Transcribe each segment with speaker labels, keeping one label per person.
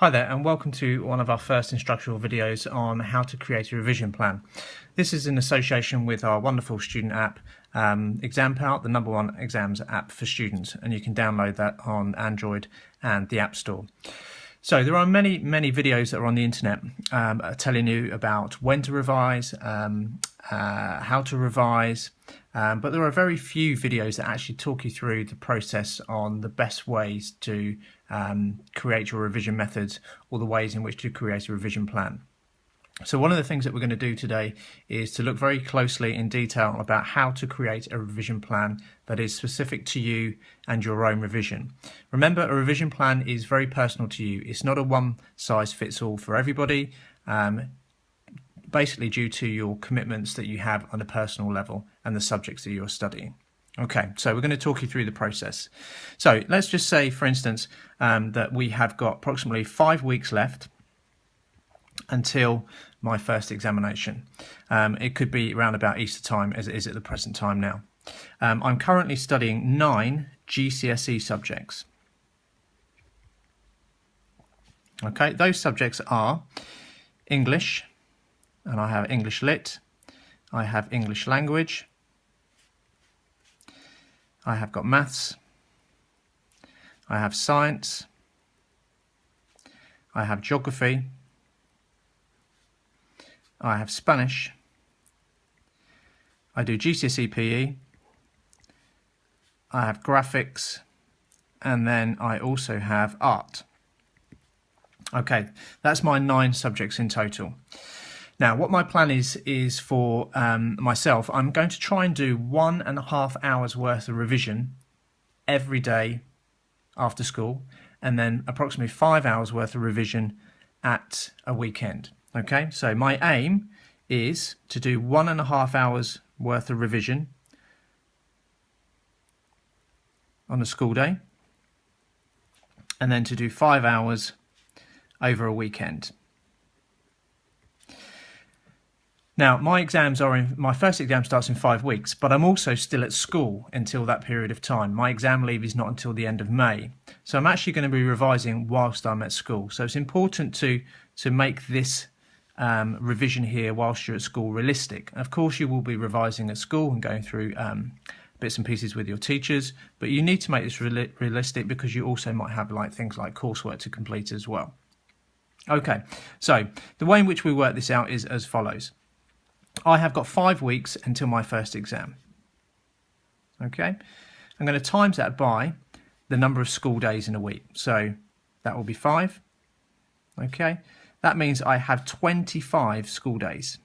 Speaker 1: Hi there and welcome to one of our first instructional videos on how to create a revision plan. This is in association with our wonderful student app, ExamPal, the #1 exams app for students, and you can download that on Android and the App Store. So there are many videos that are on the internet telling you about when to revise, how to revise, but there are very few videos that actually talk you through the process on the best ways to create your revision methods or the ways in which to create a revision plan. So one of the things that we're going to do today is to look very closely in detail about how to create a revision plan that is specific to you and your own revision. Remember, a revision plan is very personal to you. It's not a one-size-fits-all for everybody, basically due to your commitments that you have on a personal level and the subjects that you're studying. Okay, so we're going to talk you through the process. So let's just say, for instance, that we have got approximately 5 weeks left until my first examination. It could be around about Easter time as it is at the present time now. I'm currently studying 9 GCSE subjects. Okay, those subjects are English, and I have English Lit, I have English Language, I have got Maths, I have Science, I have Geography, I have Spanish, I do GCSE PE, I have Graphics, and then I also have Art. Okay, that's my 9 subjects in total. Now, what my plan is for myself, I'm going to try and do 1.5 hours worth of revision every day after school, and then approximately 5 hours worth of revision at a weekend. Okay, so my aim is to do 1.5 hours worth of revision on a school day, and then to do 5 hours over a weekend. Now, my first exam starts in 5 weeks, but I'm also still at school until that period of time. My exam leave is not until the end of May. So I'm actually going to be revising whilst I'm at school. So it's important to make this revision here whilst you're at school realistic. Of course, you will be revising at school and going through bits and pieces with your teachers, but you need to make this realistic because you also might have things like coursework to complete as well. Okay, so the way in which we work this out is as follows. I have got 5 weeks until my first exam. Okay, I'm going to times that by the number of school days in a week. So that will be 5. Okay, that means I have 25 school days.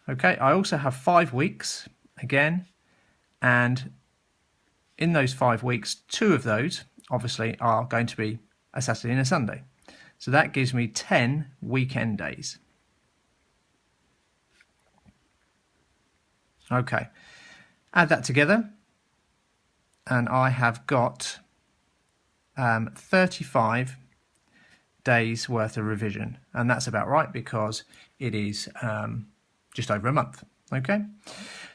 Speaker 1: Okay, I also have 5 weeks again, and in those 5 weeks, 2 of those obviously are going to be a Saturday and a Sunday. So that gives me 10 weekend days. Okay, add that together and I have got 35 days worth of revision, and that's about right because it is just over a month. Okay,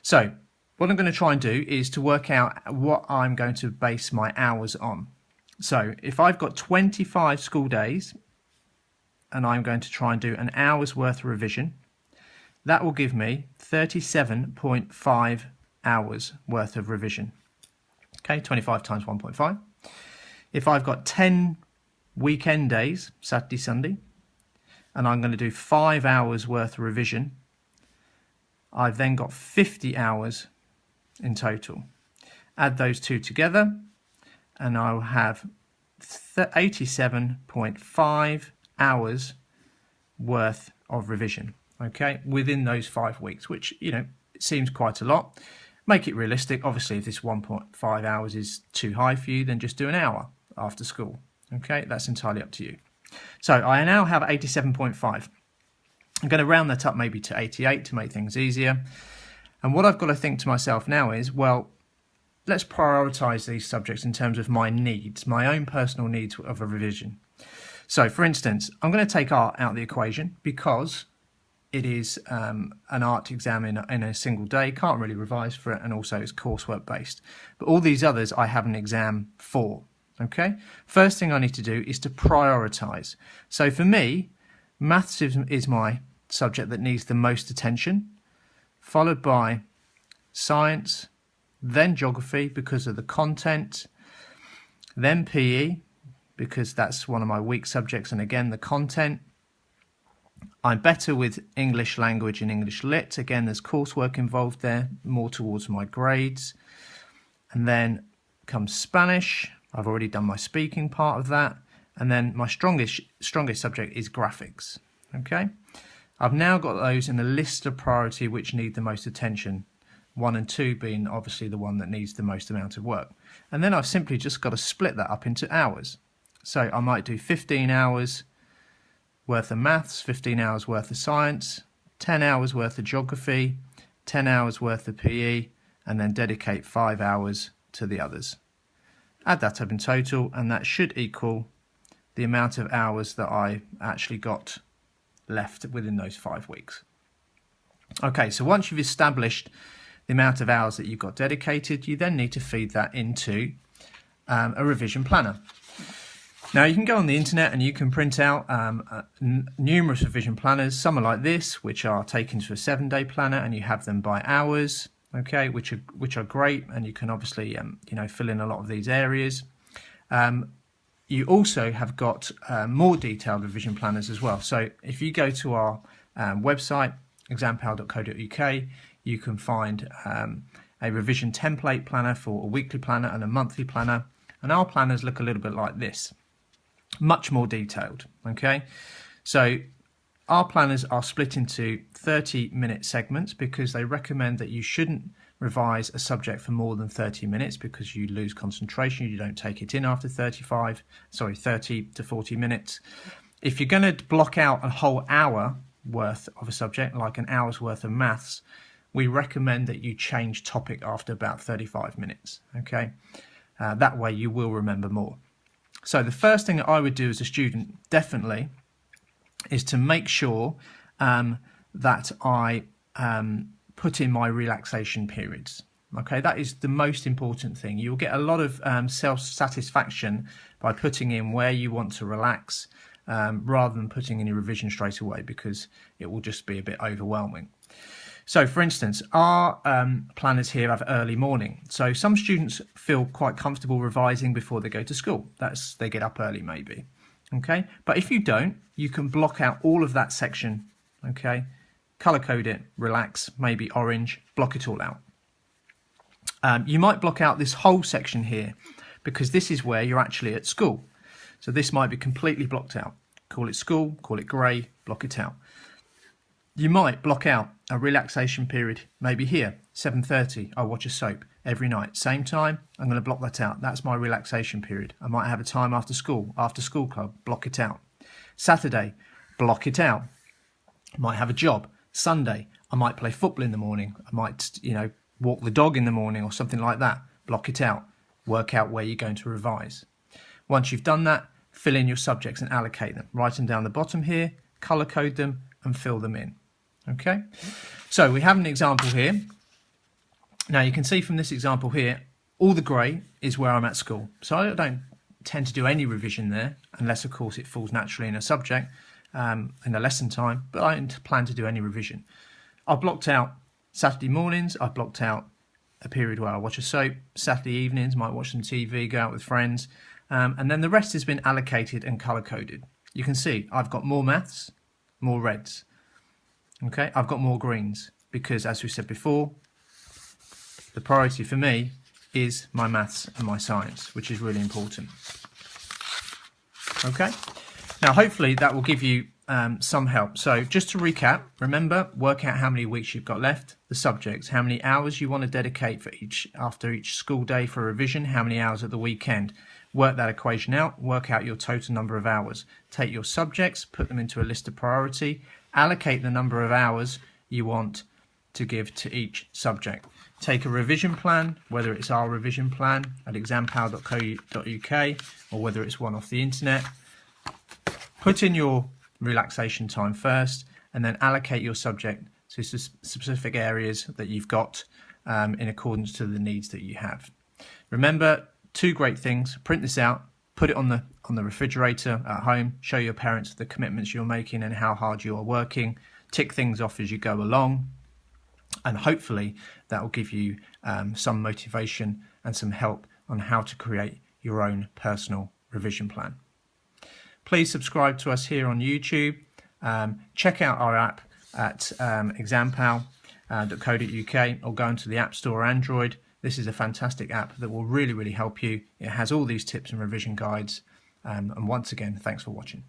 Speaker 1: so what I'm going to try and do is to work out what I'm going to base my hours on. So if I've got 25 school days and I'm going to try and do an hour's worth of revision, that will give me 37.5 hours worth of revision. Okay, 25 times 1.5. If I've got 10 weekend days, Saturday, Sunday, and I'm going to do 5 hours worth of revision, I've then got 50 hours in total. Add those two together and I'll have 87.5 hours worth of revision, okay, within those 5 weeks, which, it seems quite a lot. Make it realistic. Obviously, if this 1.5 hours is too high for you, then just do an hour after school. Okay, that's entirely up to you. So I now have 87.5. I'm going to round that up maybe to 88 to make things easier. And what I've got to think to myself now is, well, let's prioritise these subjects in terms of my needs, my own personal needs of a revision. So, for instance, I'm going to take art out of the equation because it is an art exam in a single day, can't really revise for it, and also it's coursework based. But all these others I have an exam for. Okay, first thing I need to do is to prioritise. So for me, maths is my subject that needs the most attention, followed by science, then geography because of the content, then PE because that's one of my weak subjects and again the content. I'm better with English language and English lit. Again, there's coursework involved there, more towards my grades. And then comes Spanish. I've already done my speaking part of that. And then my strongest subject is graphics. Okay. I've now got those in a list of priority which need the most attention. 1 and 2 being obviously the one that needs the most amount of work. And then I've simply just got to split that up into hours. So I might do 15 hours worth of maths, 15 hours worth of science, 10 hours worth of geography, 10 hours worth of PE, and then dedicate 5 hours to the others. Add that up in total, and that should equal the amount of hours that I actually got left within those 5 weeks. Okay, so once you've established the amount of hours that you've got dedicated, you then need to feed that into a revision planner. Now you can go on the internet and you can print out numerous revision planners. Some are like this, which are taken to a 7-day planner, and you have them by hours, okay, which are great, and you can obviously fill in a lot of these areas. You also have got more detailed revision planners as well. So if you go to our website, exampal.co.uk, you can find a revision template planner for a weekly planner and a monthly planner, and our planners look a little bit like this. Much more detailed, okay? So our planners are split into 30-minute segments because they recommend that you shouldn't revise a subject for more than 30 minutes because you lose concentration, you don't take it in after 30 to 40 minutes. If you're going to block out a whole hour worth of a subject, like an hour's worth of maths, we recommend that you change topic after about 35 minutes, okay? That way you will remember more. So the first thing that I would do as a student definitely is to make sure that I put in my relaxation periods. Okay, that is the most important thing. You'll get a lot of self-satisfaction by putting in where you want to relax rather than putting in your revision straight away, because it will just be a bit overwhelming. So for instance, our planners here have early morning. So some students feel quite comfortable revising before they go to school. They get up early maybe. Okay, but if you don't, you can block out all of that section. Okay, color code it, relax, maybe orange, block it all out. You might block out this whole section here because this is where you're actually at school. So this might be completely blocked out. Call it school, call it grey, block it out. You might block out a relaxation period, maybe here, 7:30, I watch a soap every night. Same time, I'm going to block that out. That's my relaxation period. I might have a time after school club, block it out. Saturday, block it out. I might have a job. Sunday, I might play football in the morning. I might, walk the dog in the morning or something like that. Block it out. Work out where you're going to revise. Once you've done that, fill in your subjects and allocate them. Write them down the bottom here, color code them and fill them in. Okay, so we have an example here. Now you can see from this example here, all the grey is where I'm at school. So I don't tend to do any revision there, unless of course it falls naturally in a subject, in a lesson time, but I don't plan to do any revision. I've blocked out Saturday mornings, I've blocked out a period where I watch a soap, Saturday evenings, might watch some TV, go out with friends, and then the rest has been allocated and colour coded. You can see I've got more maths, more reds. Okay, I've got more greens because, as we said before, the priority for me is my maths and my science, which is really important. Okay, now hopefully that will give you some help. So just to recap, remember, work out how many weeks you've got left, the subjects, how many hours you want to dedicate for after each school day for revision, how many hours at the weekend. Work that equation out, work out your total number of hours. Take your subjects, put them into a list of priority, allocate the number of hours you want to give to each subject. Take a revision plan, whether it's our revision plan at exampal.co.uk or whether it's one off the internet. Put in your relaxation time first and then allocate your subject to specific areas that you've got in accordance to the needs that you have. Remember, two great things. Print this out, put it on the refrigerator at home, show your parents the commitments you're making and how hard you are working, tick things off as you go along, and hopefully that will give you some motivation and some help on how to create your own personal revision plan. Please subscribe to us here on YouTube. Check out our app at exampal.co.uk or go into the App Store or Android. This is a fantastic app that will really help you. It has all these tips and revision guides. And once again, thanks for watching.